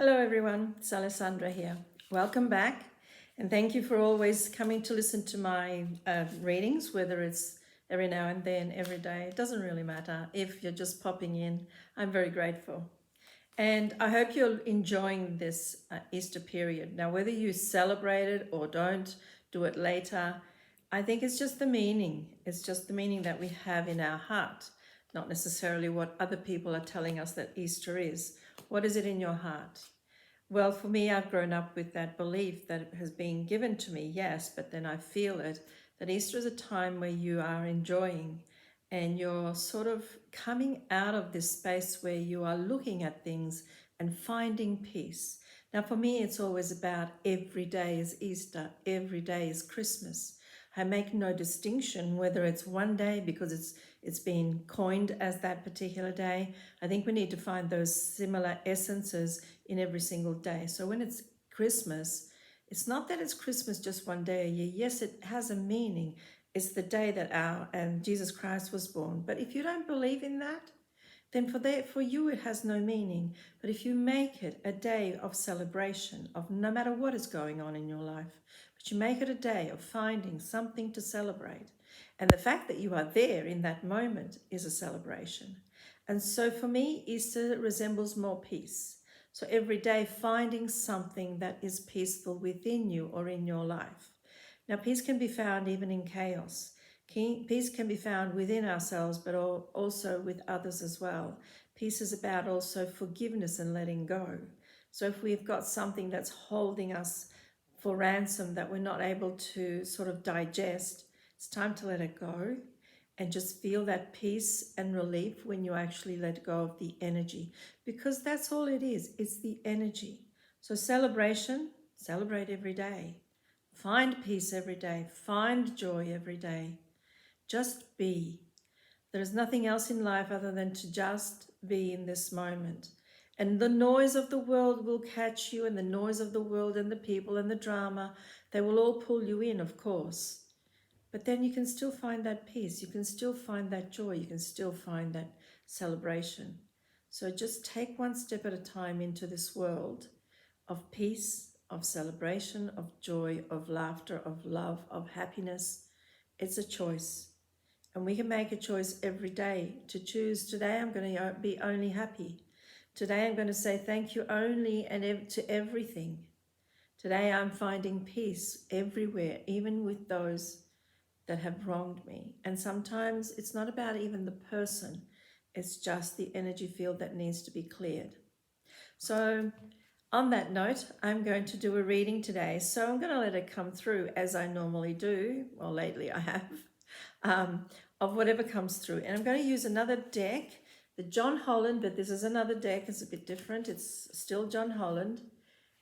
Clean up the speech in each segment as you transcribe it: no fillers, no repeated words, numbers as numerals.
Hello everyone, it's Alessandra here. Welcome back, and thank you for always coming to listen to my readings, whether it's every now and then, every day. It doesn't really matter. If you're just popping in, I'm very grateful. And I hope you're enjoying this Easter period. Now, whether you celebrate it or don't, do it later, I think it's just the meaning. It's just the meaning that we have in our heart, not necessarily what other people are telling us that Easter is. What is it in your heart? Well, for me, I've grown up with that belief that it has been given to me, yes, but then I feel it, that Easter is a time where you are enjoying and you're sort of coming out of this space where you are looking at things and finding peace. Now, for me, it's always about every day is Easter, every day is Christmas. I make no distinction whether it's one day because it's been coined as that particular day. I think we need to find those similar essences in every single day. So when it's Christmas, it's not that it's Christmas just one day a year. Yes, it has a meaning. It's the day that our Jesus Christ was born. But if you don't believe in that, then for you it has no meaning. But if you make it a day of celebration, of no matter what is going on in your life, but you make it a day of finding something to celebrate, and the fact that you are there in that moment is a celebration. And so for me, Easter resembles more peace. So every day finding something that is peaceful within you or in your life. Now, peace can be found even in chaos. Peace can be found within ourselves, but also with others as well. Peace is about also forgiveness and letting go. So if we've got something that's holding us for ransom that we're not able to sort of digest, it's time to let it go and just feel that peace and relief when you actually let go of the energy, because that's all it is. It's the energy. So celebrate every day. Find peace every day. Find joy every day. Just be. There is nothing else in life other than to just be in this moment. And the noise of the world will catch you, and the noise of the world and the people and the drama, they will all pull you in, of course. But then you can still find that peace. You can still find that joy. You can still find that celebration. So just take one step at a time into this world of peace, of celebration, of joy, of laughter, of love, of happiness. It's a choice. And we can make a choice every day to choose, today I'm going to be only happy. Today I'm going to say thank you only and to everything. Today I'm finding peace everywhere, even with those that have wronged me. And sometimes it's not about even the person, it's just the energy field that needs to be cleared. So on that note, I'm going to do a reading today. So I'm going to let it come through as I normally do. Well, lately I have, of whatever comes through. And I'm going to use another deck, the John Holland, but this is another deck. It's a bit different. It's still John Holland.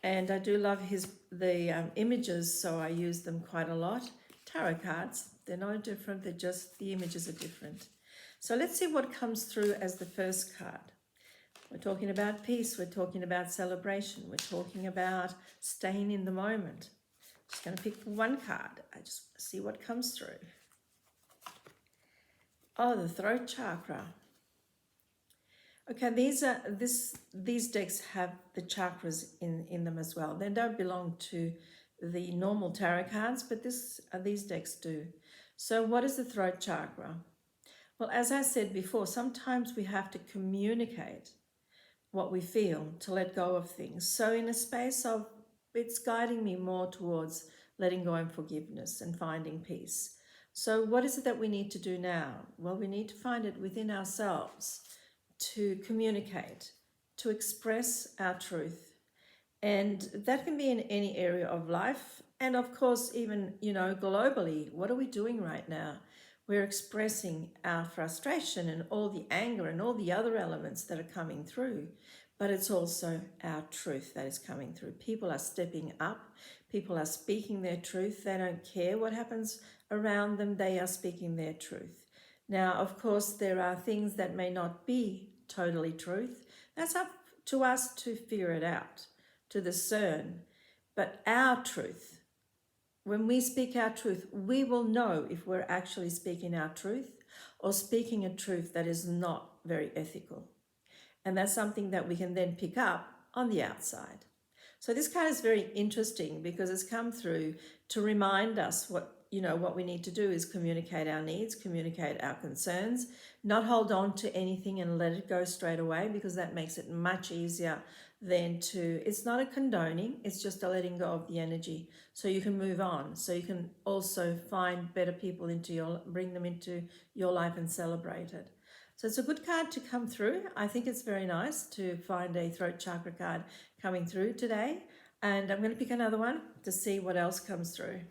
And I do love the images, so I use them quite a lot. Tarot cards, they're no different. They're just, the images are different. So let's see what comes through as the first card. We're talking about peace, we're talking about celebration, we're talking about staying in the moment. Just going to pick one card. I just want to see what comes through. Oh, the throat chakra. Okay, these decks have the chakras in them as well. They don't belong to the normal tarot cards, but these decks do. So what is the throat chakra? Well, as I said before, sometimes we have to communicate what we feel, to let go of things. So in a space of, it's guiding me more towards letting go and forgiveness and finding peace. So what is it that we need to do now? Well, we need to find it within ourselves to communicate, to express our truth. And that can be in any area of life. And of course, even, globally, what are we doing right now? We're expressing our frustration and all the anger and all the other elements that are coming through. But it's also our truth that is coming through. People are stepping up. People are speaking their truth. They don't care what happens around them. They are speaking their truth. Now, of course, there are things that may not be totally truth. That's up to us to figure it out, to discern. But our truth, when we speak our truth, we will know if we're actually speaking our truth or speaking a truth that is not very ethical. And that's something that we can then pick up on the outside. So this card is very interesting because it's come through to remind us what we need to do is communicate our needs, communicate our concerns, not hold on to anything and let it go straight away, because that makes it much easier than it's not a condoning, it's just a letting go of the energy so you can move on. So you can also find better people bring them into your life and celebrate it. So it's a good card to come through. I think it's very nice to find a throat chakra card coming through today. And I'm going to pick another one to see what else comes through.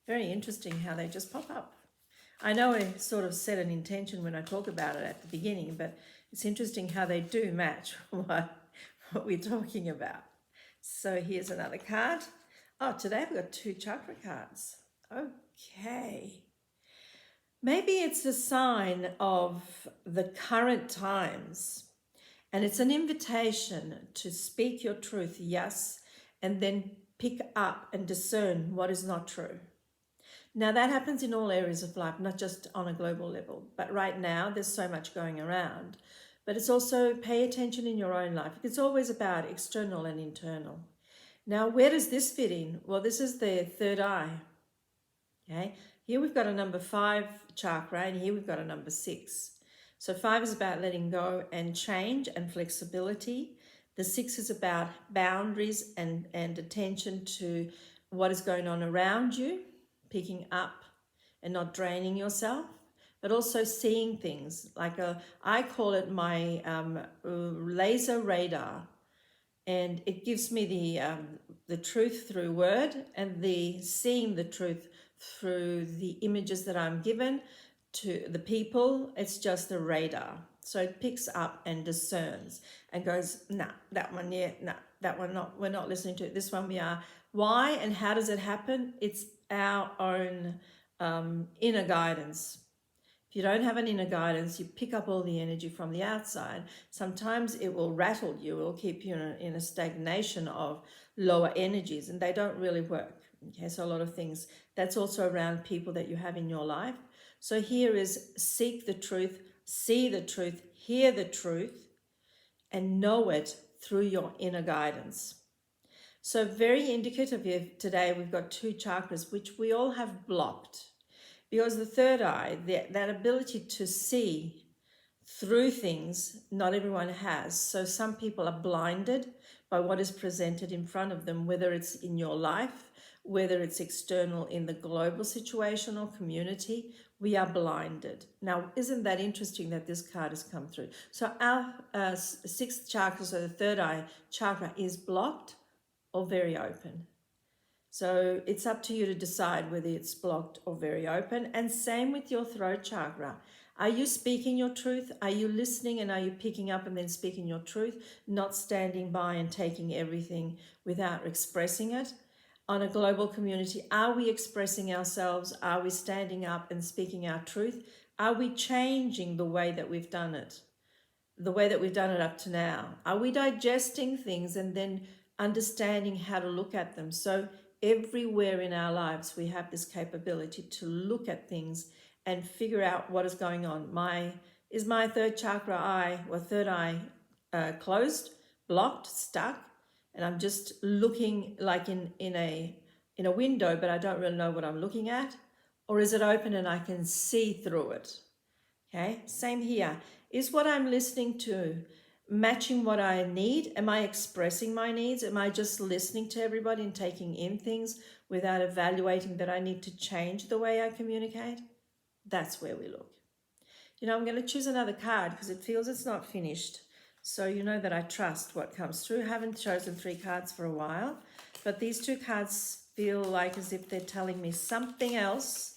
Very interesting how they just pop up. I know I sort of set an intention when I talk about it at the beginning, but it's interesting how they do match what we're talking about. So here's another card. Oh, today I've got 2 chakra cards. Okay. Maybe it's a sign of the current times, and it's an invitation to speak your truth, yes, and then pick up and discern what is not true. Now that happens in all areas of life, not just on a global level, but right now there's so much going around. But it's also pay attention in your own life. It's always about external and internal. Now, where does this fit in? Well, this is the third eye. Okay, here we've got a number 5 chakra, and here we've got a number 6. So 5 is about letting go and change and flexibility. The 6 is about boundaries and attention to what is going on around you, picking up and not draining yourself, but also seeing things. I call it my laser radar, and it gives me the truth through word and the seeing the truth through the images that I'm given to the people. It's just a radar. So it picks up and discerns and goes, nah, that one, yeah, nah, that one not. We're not listening to it. This one we are. Why and how does it happen? It's our own inner guidance. If you don't have an inner guidance, you pick up all the energy from the outside. Sometimes it will rattle you. It will keep you in a stagnation of lower energies, and they don't really work. Okay, so a lot of things. That's also around people that you have in your life. So here is seek the truth, see the truth, hear the truth, and know it through your inner guidance. So very indicative here today, we've got 2 chakras, which we all have blocked. Because the third eye, that ability to see through things, not everyone has. So some people are blinded by what is presented in front of them, whether it's in your life, whether it's external in the global situation or community. We are blinded. Now, isn't that interesting that this card has come through? So our 6th chakra, so the third eye chakra, is blocked or very open. So it's up to you to decide whether it's blocked or very open. And same with your throat chakra. Are you speaking your truth? Are you listening, and are you picking up and then speaking your truth, not standing by and taking everything without expressing it? On a global community, are we expressing ourselves? Are we standing up and speaking our truth? Are we changing the way that we've done it? The way that we've done it up to now? Are we digesting things and then understanding how to look at them? So everywhere in our lives, we have this capability to look at things and figure out what is going on. Is my third chakra eye or third eye closed, blocked, stuck? And I'm just looking like in a window, but I don't really know what I'm looking at? Or is it open and I can see through it? Okay, same here. Is what I'm listening to matching what I need? Am I expressing my needs? Am I just listening to everybody and taking in things without evaluating that I need to change the way I communicate? That's where we look. I'm going to choose another card because it feels it's not finished. So you know that I trust what comes through. I haven't chosen 3 cards for a while, but these 2 cards feel like as if they're telling me something else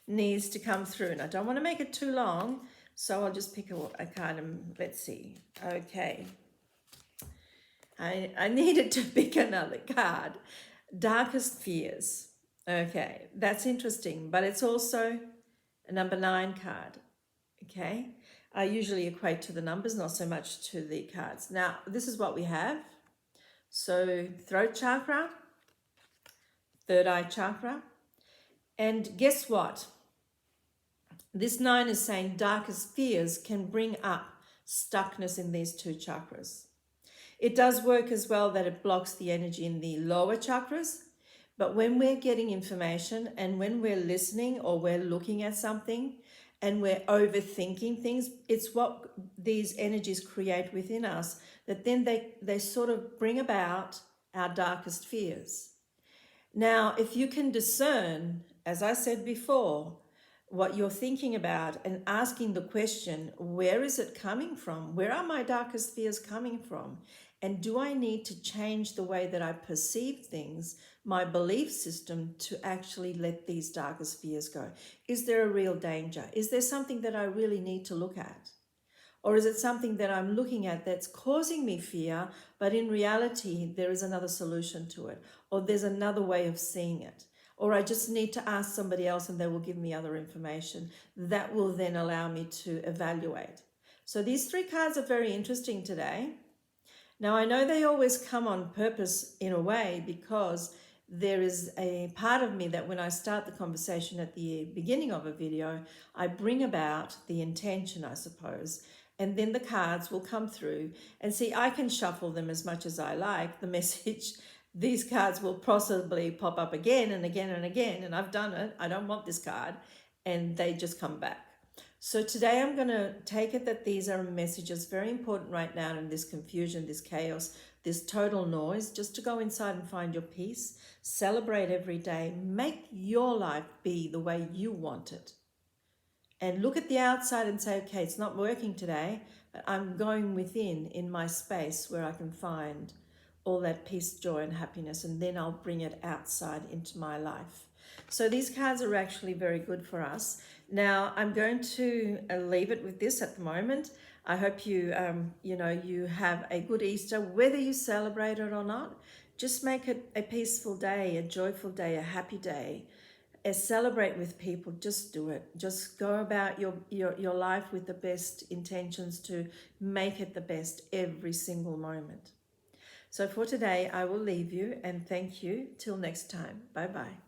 needs to come through. And I don't want to make it too long, so I'll just pick a card and let's see. Okay. I needed to pick another card. Darkest fears. Okay, that's interesting, but it's also a number 9 card. Okay. I usually equate to the numbers, not so much to the cards. Now, this is what we have. So, throat chakra, third eye chakra. And guess what? This 9 is saying darkest fears can bring up stuckness in these 2 chakras. It does work as well that it blocks the energy in the lower chakras. But when we're getting information and when we're listening or we're looking at something and we're overthinking things, it's what these energies create within us that then they sort of bring about our darkest fears. Now, if you can discern, as I said before, what you're thinking about and asking the question, where is it coming from? Where are my darkest fears coming from? And do I need to change the way that I perceive things, my belief system, to actually let these darkest fears go? Is there a real danger? Is there something that I really need to look at? Or is it something that I'm looking at that's causing me fear, but in reality, there is another solution to it, or there's another way of seeing it? Or I just need to ask somebody else and they will give me other information that will then allow me to evaluate. So these 3 cards are very interesting today. Now, I know they always come on purpose in a way because there is a part of me that when I start the conversation at the beginning of a video, I bring about the intention, I suppose, and then the cards will come through. And see, I can shuffle them as much as I like. The message, these cards will possibly pop up again and again and again, and I've done it. I don't want this card, and they just come back. So today I'm going to take it that these are messages very important right now in this confusion, this chaos, this total noise, just to go inside and find your peace, celebrate every day, make your life be the way you want it. And look at the outside and say, okay, it's not working today, but I'm going within in my space where I can find all that peace, joy, and happiness, and then I'll bring it outside into my life. So these cards are actually very good for us. Now, I'm going to leave it with this at the moment. I hope you, you have a good Easter, whether you celebrate it or not. Just make it a peaceful day, a joyful day, a happy day. Celebrate with people. Just do it. Just go about your life with the best intentions to make it the best every single moment. So for today, I will leave you and thank you. Till next time. Bye-bye.